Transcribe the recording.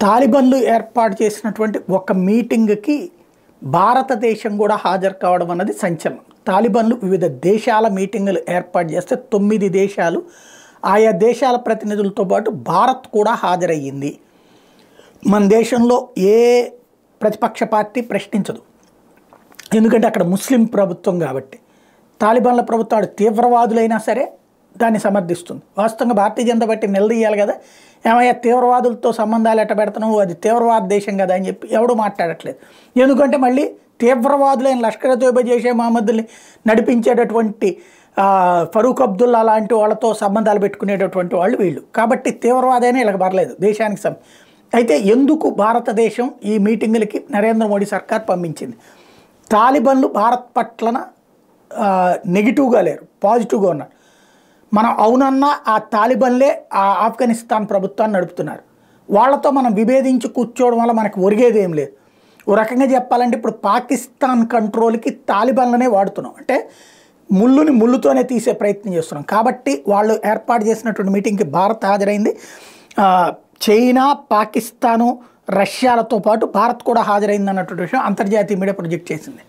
తాలిబాన్లు ఏర్పాటు చేసినటువంటి ఒక మీటింగ్కి భారతదేశం కూడా హాజరు కావడం అన్నది సంచలనం. తాలిబాన్లు వివిధ దేశాల మీటింగులు ఏర్పాటు చేస్తే 9 దేశాలు, ఆయా దేశాల ప్రతినిధులతో పాటు భారత్ కూడా హాజరయ్యింది. మన దేశంలో ఏ ప్రతిపక్ష పార్టీ ప్రశ్నించదు, ఎందుకంటే అక్కడ ముస్లిం ప్రభుత్వం కాబట్టి. తాలిబాన్ల ప్రభుత్వం తీవ్రవాదులైనా సరే దాన్ని సమర్థిస్తుంది. వాస్తవంగా భారతీయ జనతా పార్టీ నిలదీయాలి కదా, ఏమయ్యా తీవ్రవాదులతో సంబంధాలు ఎట్ట పెడుతున్నావు, అది తీవ్రవాద దేశం కదా అని చెప్పి ఎవడూ మాట్లాడట్లేదు. ఎందుకంటే మళ్ళీ తీవ్రవాదులైన లష్కర్-e-తోయిబా, జైష్-e-మహమ్మద్ని నడిపించేటటువంటి ఫరూక్ అబ్దుల్లా లాంటి వాళ్ళతో సంబంధాలు పెట్టుకునేటటువంటి వాళ్ళు వీళ్ళు. కాబట్టి తీవ్రవాదైనా ఇలా పర్లేదు దేశానికి. అయితే ఎందుకు భారతదేశం ఈ మీటింగులకి నరేంద్ర మోడీ సర్కార్ పంపించింది? తాలిబాన్లు భారత్ పట్లన నెగిటివ్గా లేరు, పాజిటివ్గా ఉన్నారు. మనం అవునన్నా ఆ తాలిబాన్లే ఆ ఆఫ్ఘనిస్తాన్ ప్రభుత్వాన్ని నడుపుతున్నారు. వాళ్ళతో మనం విభేదించి కూర్చోవడం వల్ల మనకు ఒరిగేది ఏం లేదు. ఓ రకంగా చెప్పాలంటే ఇప్పుడు పాకిస్తాన్ కంట్రోల్కి తాలిబాన్లనే వాడుతున్నాం, అంటే ముళ్ళుని ముళ్ళుతోనే తీసే ప్రయత్నం చేస్తున్నాం. కాబట్టి వాళ్ళు ఏర్పాటు చేసినటువంటి మీటింగ్కి భారత్ హాజరైంది. చైనా, పాకిస్తాను, రష్యాలతో పాటు భారత్ కూడా హాజరైంది అన్నటువంటి విషయం అంతర్జాతీయ మీడియా ప్రొజెక్ట్ చేసింది.